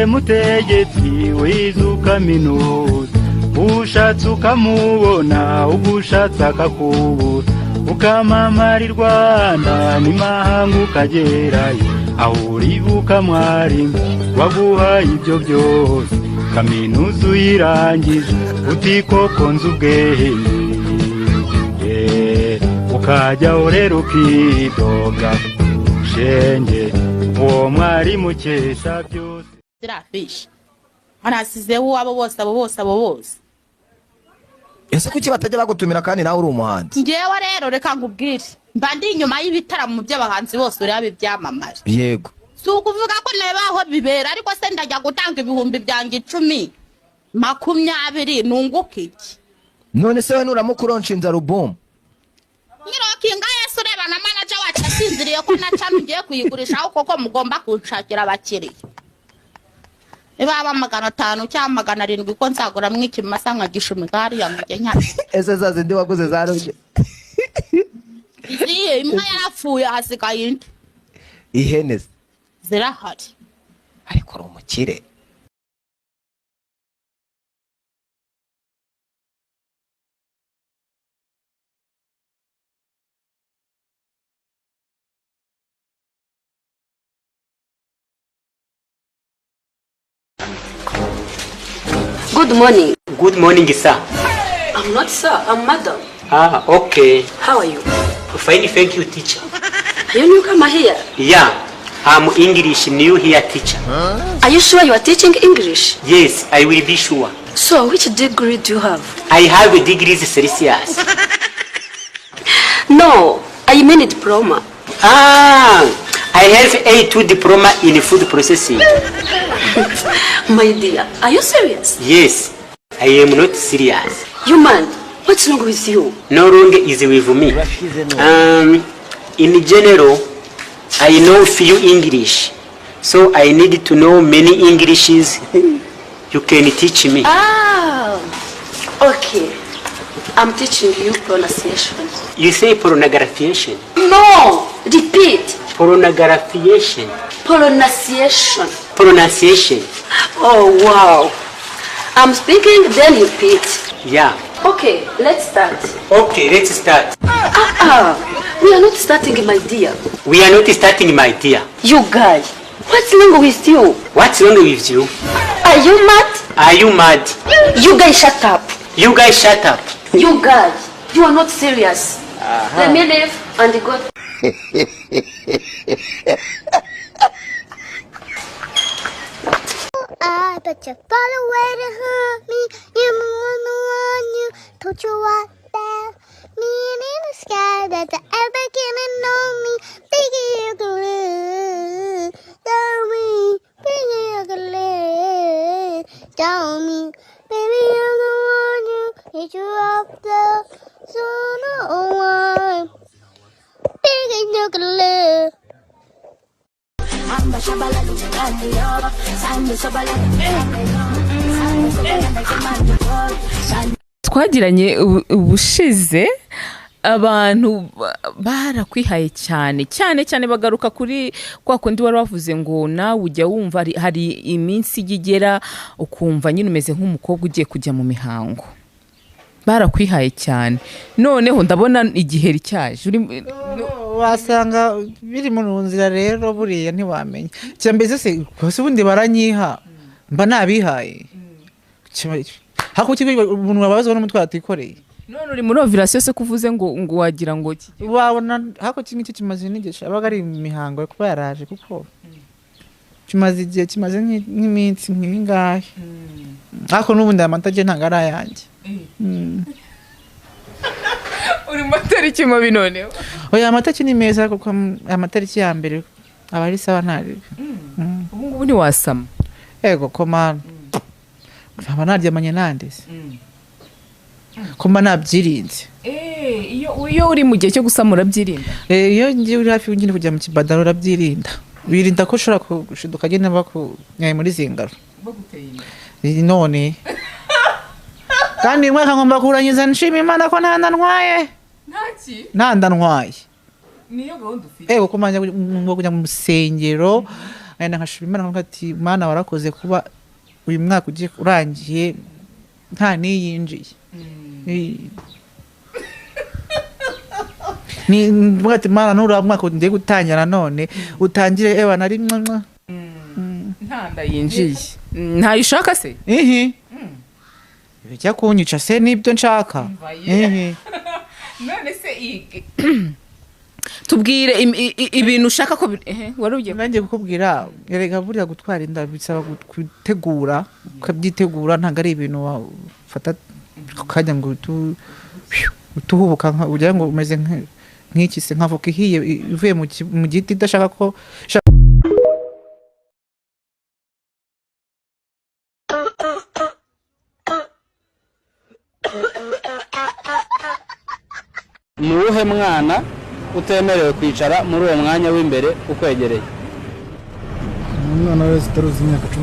niwe mutegetsi wizuka minuza ushatse ukamubona ugushatse akakubura ukamamara Rwanda n'imahanga ukagerayo aho uribuka mwarimu waguhaye ibyo byose kaminuza uyirangije utikoko nzi ubwenge ukajyaho rero ukidoga shenge uwo mwarimu ukesha byose zirafishi anasizeho abo bose ese kuki batajya bagutumira kandi nawe uri umuhanzi ngewe rero reka nkubwire mba ndi inyuma y'ibitaramo by'abahanzi bose uri abibyamamare yego si ukuvuga ko nebaho bibera ariko se ndajya gutanga ibihumbi byanjye 10 20 nunguka iki none se we nuramukuru nshinza album Nyirokinga Yesu reba na manager wacu asinziriye ko nacana ngiye kuyigurisha aho koko mugomba kunshakira abakiriya Ibaba 500 cyangwa 700 ko nzagura mwikimasa nka gishumigari yamujye nyane ese zaze ndi waguze zaroje Izi imwe yarapfuye hasigaye indi ihene zirahari ariko uri umukire Good morning. Good morning, sir. I'm not sir, I'm madam. Ah, okay. How are you? Fine, thank you, teacher. Are you newcomer here? Yeah, I'm English new here, teacher. Are you sure you are teaching English? Yes, I will be sure. So, which degree do you have? I have a degree Celsius. No, I mean diploma. Ah, I have A2 diploma in food processing. My dear, are you serious? Yes, I am not serious. You man, what's wrong with you? No wrong is with me. In general, I know few English, so I need to know many Englishes. You can teach me. Ah, okay. I'm teaching you pronunciation. You say pronunciation? No, repeat. Pronunciation. Pronunciation. Pronunciation. Oh, wow. I'm speaking, then you repeat. Yeah. Okay, let's start. Okay, let's start. We are not starting, my dear. We are not starting, my dear. You guy, what's wrong with you? What's wrong with you? Are you mad? Are you mad? You guys shut up. You guys shut up. You guys, you are not serious. Let me leave and go. I bet you far away to hurt me. You're the one you told you what that mean in the sky that the ever gonna know me. Thinking you could live, tell me, thinking you could live, tell me, baby you're the one you hit you up the sooner one. Thinking you could live. twagiranye ubushize abantu barakwihaye cyane bagaruka kuri kwa kundi wari wavuze ngo nawe ujya wumva hari iminsi igera ukumva nyine umeze nk'umukobwa ugiye kujya mu mihango barakwihaye cyane noneho ndabona igiheri cyaje wasanga biri mu nzira rero buriya ntiwamenya cyambeze se kose ubundi baranyiha mba nabihaye hako kigo umuntu wabazo n'umutwe atikoreye none uri muri ovirasiyo se kuvuze ngo wagira ngo wabona hako kimwe kimaze nigesha abaga ari imihango kuba yaraje kuko kimaze igihe kimaze nk'iminsi nk'ingahe hako n'ubundi amataje ntangara yanjye uri matariki mabi noneho oya amatariki ni meza kuko amatariki ya mbere aba ari sawa ntari ubu ngubu ni wasama ego komana aba naryamanye nandese kumba nabyirinze iyo uri mu gihe cyo gusamura byirinda iyo ngiye uri hafi ngine kujya mu kibadaro urabyirinda birinda ko ushobora gushiduka agenda bakunyaye muri zingaro none kandi mwe kangomba kurangiza nshima Imana ko ntandantwaye ntandantwaye niyo gahunda ufite ego kumanya ngo kujya mu rusengero wenda nkashima Imana nkavuga ati Mana warakoze kuba uyu mwaka ugiye urangiye nta niyinjiye ni mvuga ati Mana nura mwaka ngiye gutangira none utangire ewa nari ntanda yinjiye ntayishaka se bijya kunyica se nibyo nshaka none se tubwire ibintu ushaka ko wari ugiye nanjye kukubwira erega burya gutwara inda bisaba gutegura ukabyitegura ntabwo ari ibintu wafata ukajya ngo utuhubuka ugira ngo umeze nk'iki se nk'avoka ihiye ivuye mu giti idashaka ko ni uwuhe mwana utemerewe kwicara muri uwo mwanya w'imbere ukwegereye? umwana wese utaruzi imyaka 18.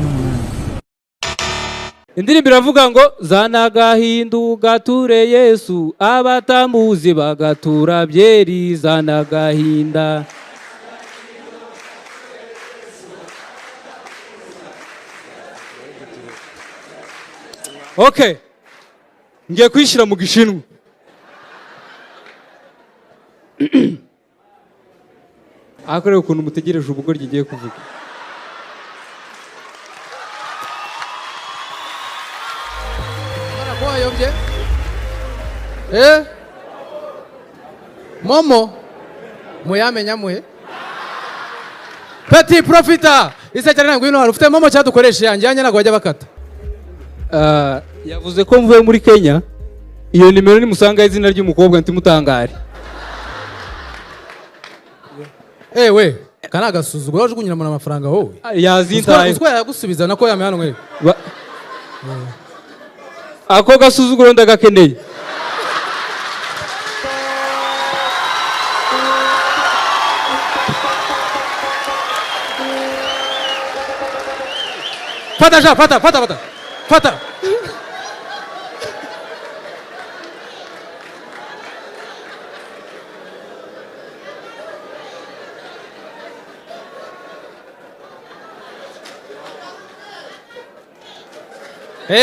indirimbo iravuga ngo zana gahindu gature Yesu abatamuzi bagatura byeri zana gahinda. Okay, ngiye kwishira mu gishinwa. Akore ukuntu mutegereje ubugoryi ngiye kuvuga. Baragwayobye. Momo muyamenya muhe. Petit profita. Isekera ngwino hari ufite momo cyadukoresha yanjye nago bajya bakata. Yavuze ko mvuye muri Kenya. Iyo nimero ni musanga izina ry'umukobwa ntimutangare. We kana gasuzuguro wajugunyira mu amafaranga wowe yazintaye uzwa yagusubiza nako yame hano mwe ako gasuzuguro ndagakeneye. Fata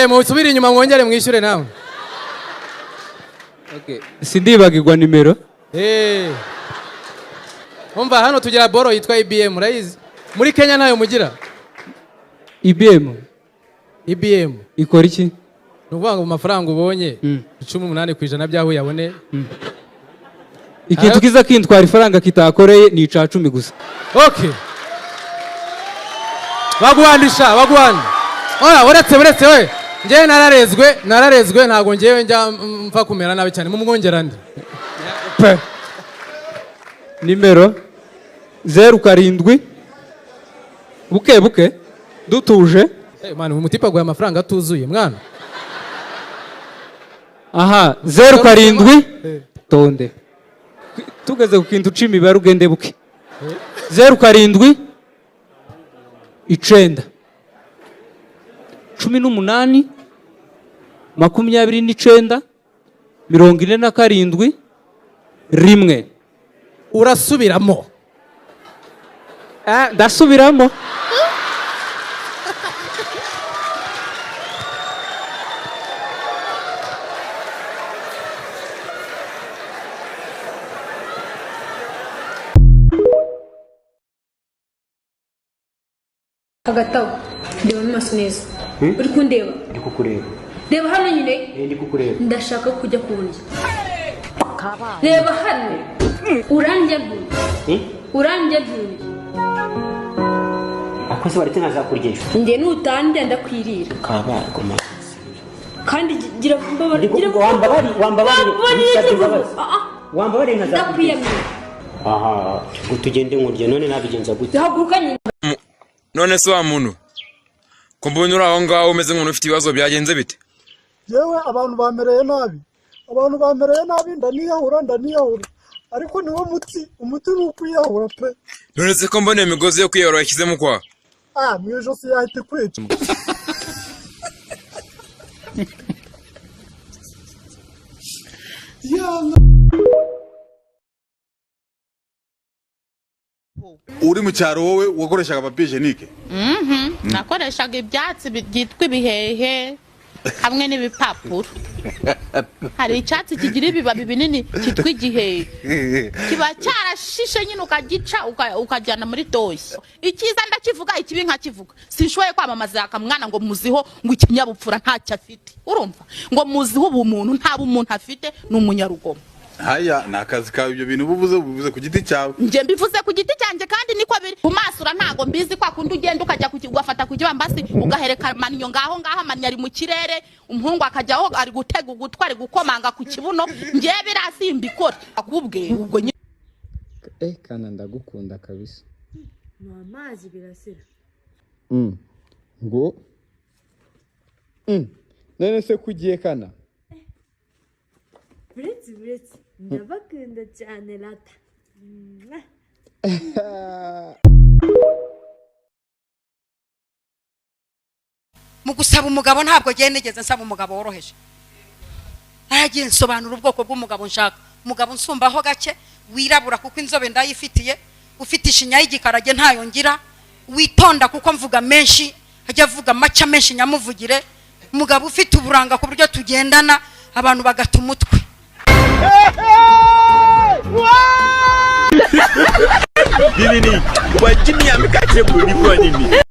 musubire inyuma mwongere mwishyure nawe. Okay, sindibagirwa nimero. Umva hano tugira boro yitwa IBM urayizi? Muri Kenya nayo mugira? IBM ikora iki? Nuvuga ngo amafaranga ubonye 18% byaho yabone. Ikintu kiza kintwara ifaranga kitakoreye ni 10 gusa. Okay. Bagwandisha. Uretse we. Ngiye nararezwe ntago ngiye njya mfa kumera nabi cyane mu mwongera ndi. Nimero 07 buke dutuje. Mwana umutipa gwa amafaranga atuzuye mwana. Aha 07 tonde. Tugeze ku kintu c'imibare ugende buke. 07 9 18 29 47 rimwe. Urasubiramo? Ndasubiramo. Agataho ndeba mu maso neza. Uri kundeba? Ndi kukureba. Reba hano nyine. Ndi kukureba. Ndashaka kujya kundya. Reba hano. Urandya ntuye. Akoze waretse nazakuryeje. Nde nutandya ndakwirira. Kaba goma. Kandi gira wambabari nkazakuryeje. Aha, utugende nkurye none nabigenza gute? Haguruka nyine. None se wa muntu ko mbonye uri aho ngaho umeze nk'umuntu ufite ibibazo byagenze bite? Yewe abantu bamereye nabi ndaniyahura ariko niwo umuti ni ukwiyahura pe. None se ko mbona imigozi yo kwiyahura yashyizemo kwa? Mu ijosi yahita kwica. uri mu cyaro wowe wakoreshaga papier hygienique? Nakoreshaga ibyatsi byitwa ibihehe hamwe n'ibipapuro. Hari icyatsi kigira ibibabi binini cyitwa igihehe, kiba cyarashishe nyine ukagica ukajyana muri doshye. Ikiza ndakivuga, ikibi nkakivuga. Sinshoboye kwamamaza akamwana ngo muziho ngo ikinyabupfura ntacyo afite. Urumva ngo muziho ubumuntu nta bumuntu afite, n'umunyarugomo. Haya nakazi kawe ibyo bintu buvuze ku giti cyawe. Nje mbivuze ku giti cyanjye kandi niko biri. Kumasura ntago mbizi kwa kundi ugenda ukajya kugafata ku kibambasi ugahereka manyo ngaho amanya ari mu kirere, umuhungu akajyaho ari gutega ugutware gukomanga ku kibuno. Nje birasimbikora akubwe ubwo kana ndagukunda kabisa. Amazi birasira. Ngo none se kugiye kana? Buretse ndabakunda cyane rata. Mu gusaba umugabo ntabwo giye nigeze nsaba umugabo woroheje. Nagiye nsobanura ubwoko bw'umugabo nshaka. Umugabo nsumbaho gake, wirabura kuko inzobe ndayifitiye, ufite ishinya y'igikarage ntayo ngira, witonda kuko mvuga menshi, ajya avuga make menshi nyamuvugire. Umugabo ufite uburanga ku buryo tugendana abantu bagata umutwe. Nini wajini amekache kuri kwa nini?